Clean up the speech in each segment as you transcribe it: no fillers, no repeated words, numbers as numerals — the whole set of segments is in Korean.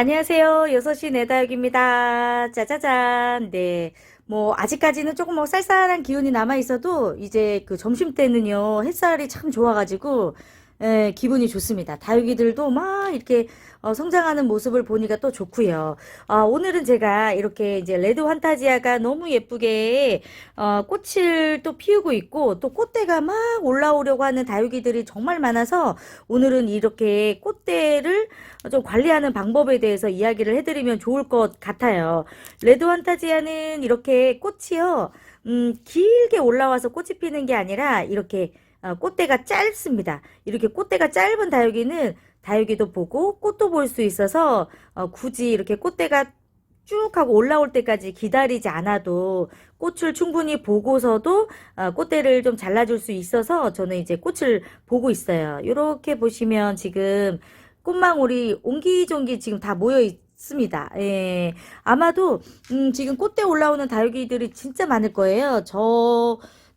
안녕하세요. 6시 내다육입니다. 짜자잔. 네. 아직까지는 조금 쌀쌀한 기운이 남아 있어도, 이제 그 점심때는요, 햇살이 참 좋아가지고, 기분이 좋습니다. 다육이들도 막 이렇게 성장하는 모습을 보니까 또 좋고요. 오늘은 제가 이렇게 이제 레드 환타지아가 너무 예쁘게, 꽃을 또 피우고 있고, 또 꽃대가 막 올라오려고 하는 다육이들이 정말 많아서, 오늘은 이렇게 꽃대를 좀 관리하는 방법에 대해서 이야기를 해드리면 좋을 것 같아요. 레드 환타지아는 이렇게 꽃이요, 길게 올라와서 꽃이 피는 게 아니라 이렇게 꽃대가 짧습니다. 이렇게 꽃대가 짧은 다육이는 다육이도 보고 꽃도 볼 수 있어서 굳이 이렇게 꽃대가 쭉 하고 올라올 때까지 기다리지 않아도 꽃을 충분히 보고서도 꽃대를 좀 잘라줄 수 있어서 저는 이제 꽃을 보고 있어요. 이렇게 보시면 지금 꽃망울이 옹기종기 지금 다 모여 있습니다. 예. 아마도 지금 꽃대 올라오는 다육이들이 진짜 많을 거예요.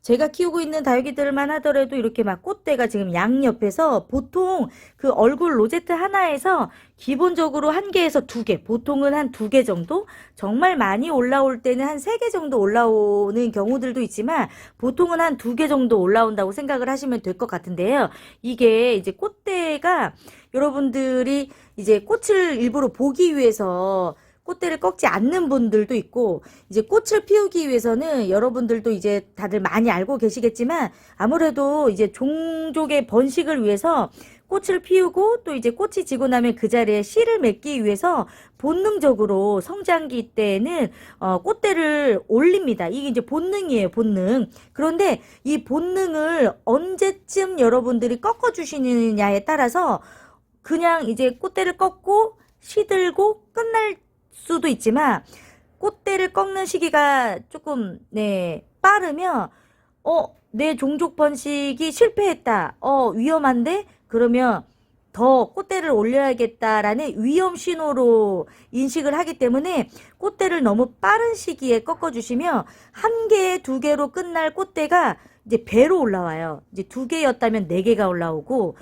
제가 키우고 있는 다육이들만 하더라도 이렇게 막 꽃대가 지금 양옆에서 보통 그 얼굴 로제트 하나에서 기본적으로 한 개에서 두 개, 보통은 한 두 개 정도? 정말 많이 올라올 때는 한 세 개 정도 올라오는 경우들도 있지만 보통은 한 두 개 정도 올라온다고 생각을 하시면 될 것 같은데요. 이게 이제 꽃대가 여러분들이 이제 꽃을 일부러 보기 위해서 꽃대를 꺾지 않는 분들도 있고, 이제 꽃을 피우기 위해서는 여러분들도 이제 다들 많이 알고 계시겠지만 아무래도 이제 종족의 번식을 위해서 꽃을 피우고 또 이제 꽃이 지고 나면 그 자리에 씨를 맺기 위해서 본능적으로 성장기 때는 꽃대를 올립니다. 이게 이제 본능이에요, 본능. 그런데 이 본능을 언제쯤 여러분들이 꺾어 주시느냐에 따라서 그냥 이제 꽃대를 꺾고 시들고 끝날 수도 있지만, 꽃대를 꺾는 시기가 조금 빠르면 내 종족 번식이 실패했다, 위험한데, 그러면 더 꽃대를 올려야겠다라는 위험 신호로 인식을 하기 때문에 꽃대를 너무 빠른 시기에 꺾어주시면 한 개, 두 개로 끝날 꽃대가 이제 배로 올라와요. 이제 두 개였다면 네 개가 올라오고,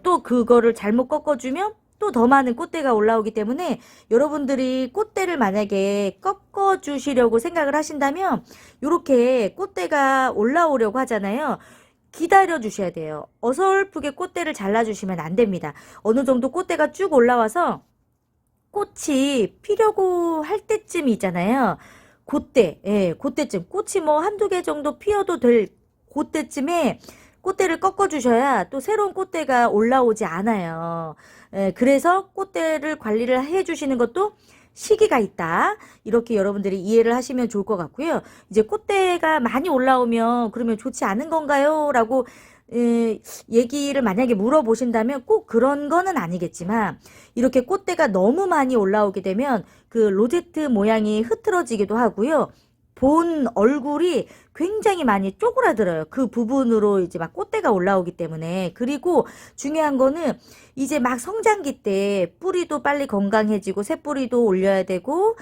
또 그거를 잘못 꺾어주면 또 더 많은 꽃대가 올라오기 때문에 여러분들이 꽃대를 만약에 꺾어 주시려고 생각을 하신다면 이렇게 꽃대가 올라오려고 하잖아요. 기다려 주셔야 돼요. 어설프게 꽃대를 잘라 주시면 안 됩니다. 어느 정도 꽃대가 쭉 올라와서 꽃이 피려고 할 때쯤 있잖아요. 그때, 예, 그때쯤 꽃이 뭐 한두 개 정도 피어도 될 그때쯤에 꽃대를 꺾어 주셔야 또 새로운 꽃대가 올라오지 않아요. 예, 그래서 꽃대를 관리를 해 주시는 것도 시기가 있다, 이렇게 여러분들이 이해를 하시면 좋을 것 같고요. 이제 꽃대가 많이 올라오면 그러면 좋지 않은 건가요? 라고 얘기를 만약에 물어보신다면 꼭 그런 거는 아니겠지만, 이렇게 꽃대가 너무 많이 올라오게 되면 그 로제트 모양이 흐트러지기도 하고요. 본 얼굴이 굉장히 많이 쪼그라들어요. 그 부분으로 이제 막 꽃대가 올라오기 때문에. 그리고 중요한 거는 이제 막 성장기 때 뿌리도 빨리 건강해지고 새뿌리도 올려야 되고,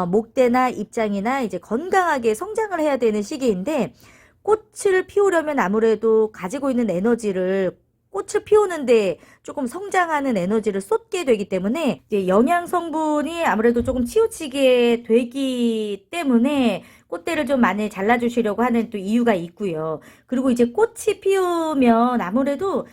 목대나 잎장이나 이제 건강하게 성장을 해야 되는 시기인데, 꽃을 피우려면 아무래도 가지고 있는 에너지를 꽃을 피우는데 조금 성장하는 에너지를 쏟게 되기 때문에 이제 영양 성분이 아무래도 조금 치우치게 되기 때문에 꽃대를 좀 많이 잘라주시려고 하는 또 이유가 있고요. 그리고 이제 꽃이 피우면 아무래도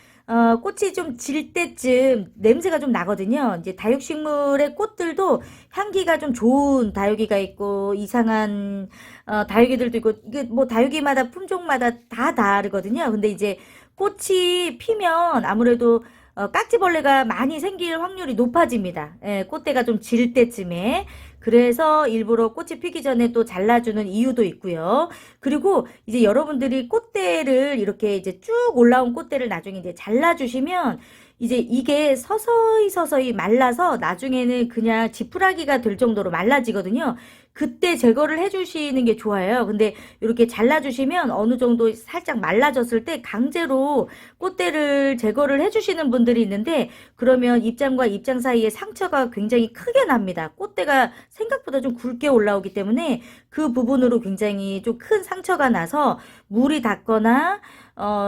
꽃이 좀 질 때쯤 냄새가 좀 나거든요. 이제 다육식물의 꽃들도 향기가 좀 좋은 다육이가 있고 이상한 다육이들도 있고, 이게 뭐 다육이마다 품종마다 다 다르거든요. 근데 이제 꽃이 피면 아무래도 깍지벌레가 많이 생길 확률이 높아집니다. 예, 꽃대가 좀 질 때쯤에. 그래서 일부러 꽃이 피기 전에 또 잘라주는 이유도 있고요. 그리고 이제 여러분들이 꽃대를 이렇게 이제 쭉 올라온 꽃대를 나중에 이제 잘라주시면 이제 이게 서서히 서서히 말라서 나중에는 그냥 지푸라기가 될 정도로 말라지거든요. 그때 제거를 해주시는 게 좋아요. 근데 이렇게 잘라주시면 어느 정도 살짝 말라졌을 때 강제로 꽃대를 제거를 해주시는 분들이 있는데, 그러면 입장과 입장 사이에 상처가 굉장히 크게 납니다. 꽃대가 생각보다 좀 굵게 올라오기 때문에 그 부분으로 굉장히 좀 큰 상처가 나서 물이 닿거나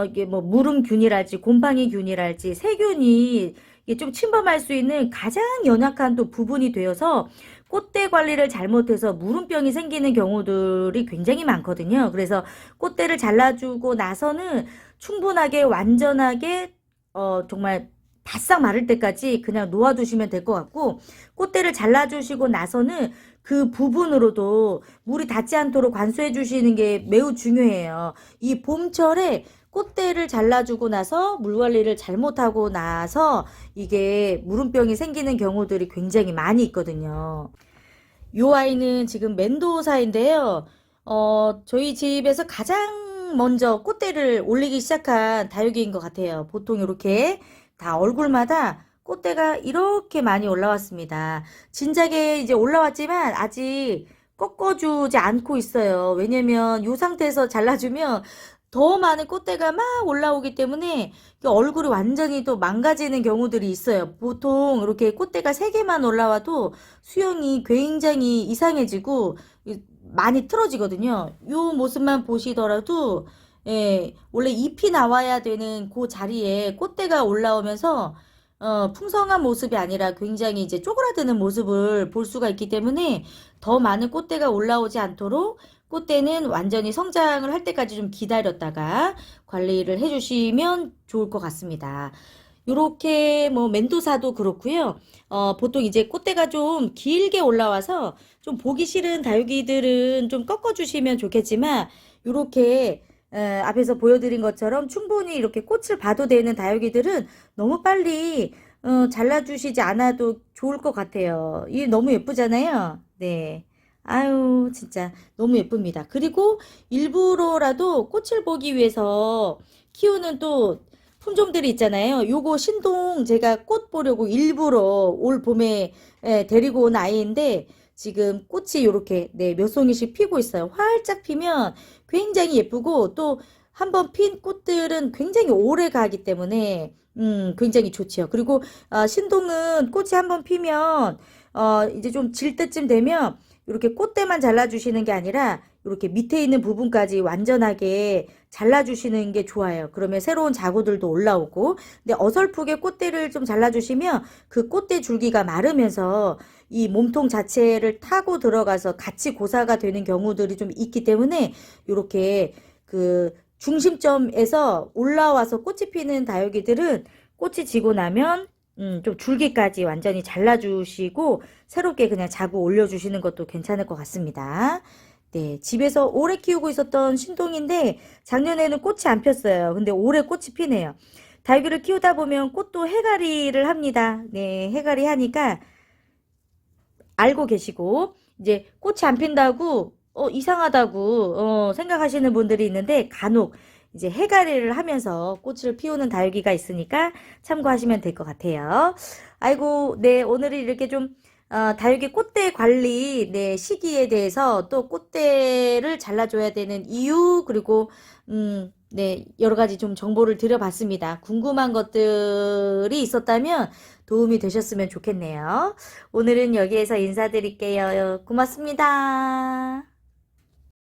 이게 뭐 무름균이랄지 곰팡이균이랄지 세균이 이게 좀 침범할 수 있는 가장 연약한 또 부분이 되어서 꽃대 관리를 잘못해서 물음병이 생기는 경우들이 굉장히 많거든요. 그래서 꽃대를 잘라주고 나서는 충분하게 완전하게 정말 바싹 마를 때까지 그냥 놓아두시면 될 것 같고, 꽃대를 잘라주시고 나서는 그 부분으로도 물이 닿지 않도록 관수해 주시는 게 매우 중요해요. 이 봄철에 꽃대를 잘라주고 나서 물 관리를 잘못하고 나서 이게 물음병이 생기는 경우들이 굉장히 많이 있거든요. 요 아이는 지금 멘도사인데요. 저희 집에서 가장 먼저 꽃대를 올리기 시작한 다육이인 것 같아요. 보통 이렇게 다 얼굴마다 꽃대가 이렇게 많이 올라왔습니다. 진작에 이제 올라왔지만 아직 꺾어주지 않고 있어요. 왜냐면 이 상태에서 잘라주면 더 많은 꽃대가 막 올라오기 때문에 얼굴이 완전히 또 망가지는 경우들이 있어요. 보통 이렇게 꽃대가 3개만 올라와도 수영이 굉장히 이상해지고 많이 틀어지거든요. 이 모습만 보시더라도 예, 원래 잎이 나와야 되는 그 자리에 꽃대가 올라오면서 풍성한 모습이 아니라 굉장히 이제 쪼그라드는 모습을 볼 수가 있기 때문에 더 많은 꽃대가 올라오지 않도록 꽃대는 완전히 성장을 할 때까지 좀 기다렸다가 관리를 해주시면 좋을 것 같습니다. 요렇게 뭐 멘도사도 그렇고요. 보통 이제 꽃대가 좀 길게 올라와서 좀 보기 싫은 다육이들은 좀 꺾어주시면 좋겠지만 요렇게 앞에서 보여드린 것처럼 충분히 이렇게 꽃을 봐도 되는 다육이들은 너무 빨리 잘라주시지 않아도 좋을 것 같아요. 이 너무 예쁘잖아요. 네. 아유, 진짜 너무 예쁩니다. 그리고 일부러라도 꽃을 보기 위해서 키우는 또 품종들이 있잖아요. 요거 신동 제가 꽃 보려고 일부러 올 봄에 데리고 온 아이인데 지금 꽃이 요렇게 네, 몇 송이씩 피고 있어요. 활짝 피면 굉장히 예쁘고 또 한번 핀 꽃들은 굉장히 오래 가기 때문에 굉장히 좋지요. 그리고 신동은 꽃이 한번 피면 이제 좀 질 때쯤 되면 이렇게 꽃대만 잘라주시는 게 아니라 이렇게 밑에 있는 부분까지 완전하게 잘라주시는 게 좋아요. 그러면 새로운 자구들도 올라오고, 근데 어설프게 꽃대를 좀 잘라주시면 그 꽃대 줄기가 마르면서 이 몸통 자체를 타고 들어가서 같이 고사가 되는 경우들이 좀 있기 때문에 이렇게 그 중심점에서 올라와서 꽃이 피는 다육이들은 꽃이 지고 나면 좀 줄기까지 완전히 잘라주시고 새롭게 그냥 자구 올려주시는 것도 괜찮을 것 같습니다. 네, 집에서 오래 키우고 있었던 신동인데 작년에는 꽃이 안 폈어요. 근데 올해 꽃이 피네요. 다육이를 키우다 보면 꽃도 해갈이를 합니다. 네, 해갈이 하니까 알고 계시고 이제 꽃이 안 핀다고 이상하다고 생각하시는 분들이 있는데 간혹 이제 해갈이를 하면서 꽃을 피우는 다육이가 있으니까 참고하시면 될 것 같아요. 아이고, 네, 오늘은 이렇게 좀 다육이 꽃대 관리 네, 시기에 대해서 또 꽃대를 잘라줘야 되는 이유 그리고 네, 여러 가지 좀 정보를 드려봤습니다. 궁금한 것들이 있었다면 도움이 되셨으면 좋겠네요. 오늘은 여기에서 인사드릴게요. 고맙습니다.